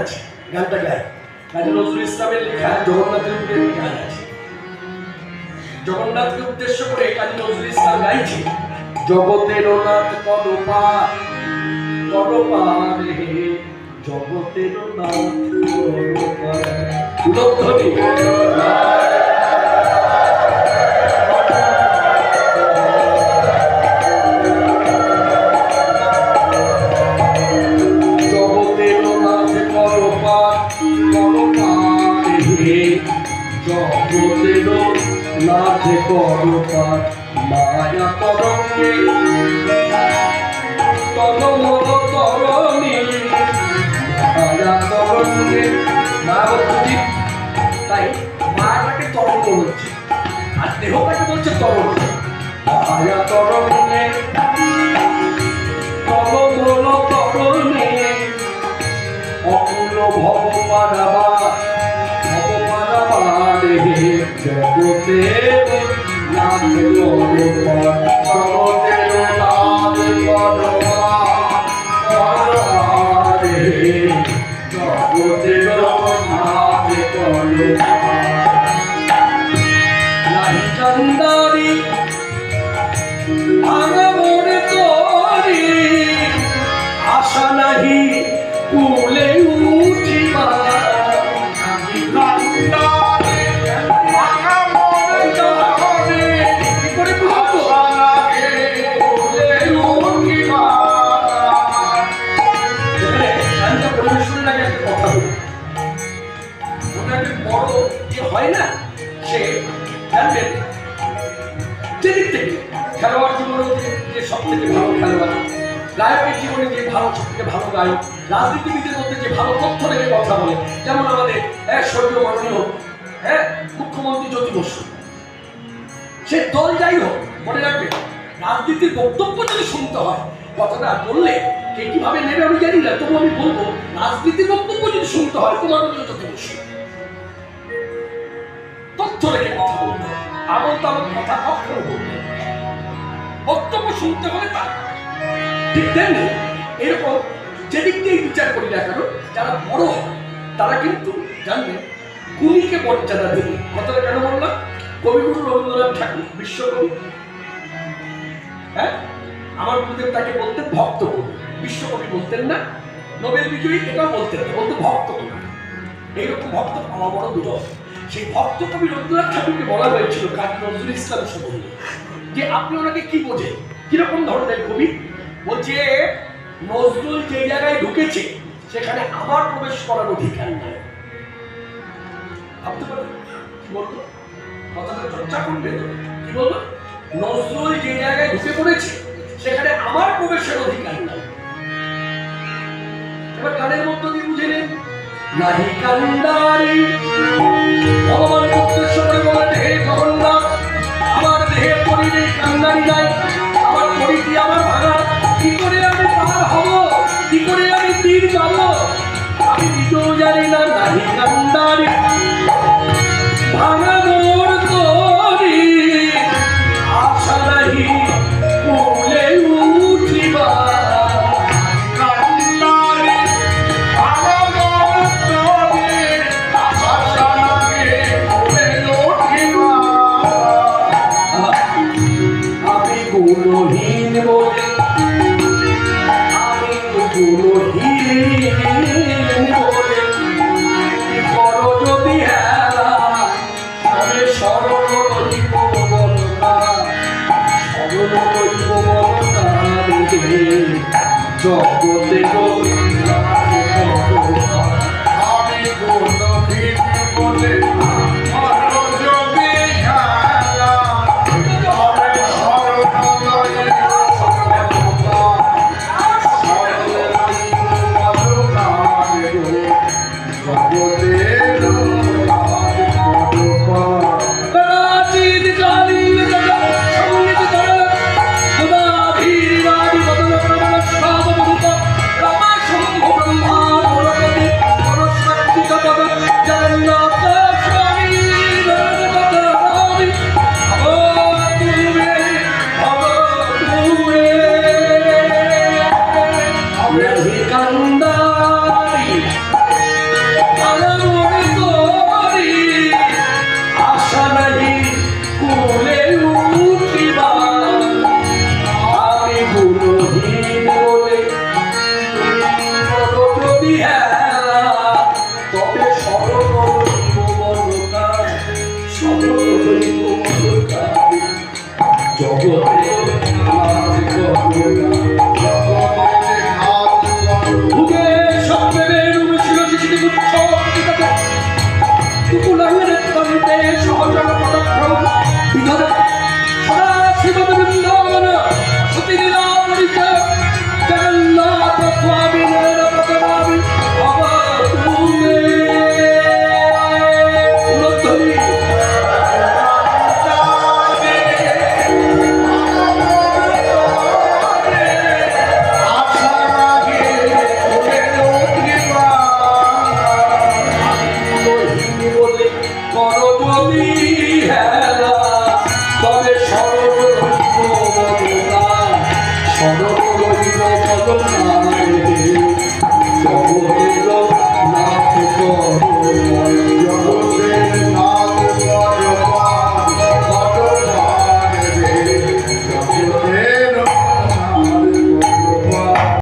আছে, গানটা গায়। কাজী নজরুল ইসলামের লেখা জগন্নাথের উপরে গান আছে। জগন্নাথকে উদ্দেশ্য করে কাজী নজরুল ইসলাম গাইছে, জগতের নাথ কদপা কদপা রে, জগতের নাথ কদপা। উলধ্বনি নাথে করপাত মায়া তরঙ্গে তরঙ্গ তরণী মায়া তরঙ্গে নারদীপ। তাই মায়াটাকে তরঙ্গ বলছে আর দেহটাকে বলছে তরঙ্গ। মায়া তরঙ্গে তরঙ্গ তরণী অকুল ভব পারাবা জগতে নাথ কদপা জগতের নাথ কদপা রে, জগতের নাথ কদপা। নাহি চন্দারি ভাঙবর তোরি, আশা নাহি কুলে উঠিবা। হয় না সে জানবেন যেদিক থেকে খেলোয়াড় জীবনে যে সব থেকে ভালো খেলোয়াড়, গায়কের জীবনে যে ভালো সব থেকে ভালো গায়ক, রাজনীতিবিদের মধ্যে যে ভালো তথ্য রেখে কথা বলে, যেমন আমাদের স্বর্গীয় মাননীয় মুখ্যমন্ত্রী জ্যোতি বসু। সে দল যাই হোক, মনে রাখবে রাজনীতির বক্তব্য যদি শুনতে হয়, কথাটা বললে কে কিভাবে নেবে আমি জানি না, তবু আমি বলবো রাজনীতির বক্তব্য যদি শুনতে হয় তো মাননীয় জ্যোতি বসু তথ্য রেখে কথা বলতে, আমল তামল কথা অক্ষর বলতে, বক্তব্য শুনতে হলে তার ঠিক তেমনি এরকম যেদিক দিয়েই বিচার করি না কেন, যারা বড় হয় তারা কিন্তু জানবে গুণীকে মর্যাদা দেবে। কথাটা কেন বললাম? কবিগুরু রবীন্দ্রনাথ ঠাকুর বিশ্বকবি, হ্যাঁ, আমার গুরুদেব তাকে বলতেন ভক্ত কবি, বিশ্বকবি বলতেন না, নোবেল বিজয়ী এটাও বলতেন না, বলতেন ভক্ত কবি। এইরকম ভক্ত পাওয়া বড় দুর্লভ। সেই ভক্ত কবি রবীন্দ্রনাথ ঠাকুরকে বলা হয়েছিল কাজী নজরুল ইসলাম সম্বন্ধে যে আপনি ওনাকে কি বোঝেন, কিরকম ধরনের কবি? বলছে নজরুল যে জায়গায় ঢুকেছে সেখানে আমার প্রবেশ করার অধিকার নাই। ভাবতে পারেন কি বলবো? কথাটা চর্চা করবে কি বলবো? নজরুল যে জায়গায় ঢুকে পড়েছে সেখানে আমার প্রবেশের অধিকার নাই। এবার গানের মধ্য দিয়ে বুঝে নেন, নাহি কান্দারি ভগবান উদ্দেশ্য করে বলেন, হে জগন্নাথ আমার দেহে শরীরে কান্দারি নাই, আমার পরিধি আমার ভাঙা, কি করে আমি পার হব, কি করে আমি তীর পাবো আমি নিজেও জানি না। নাহি কান্দারি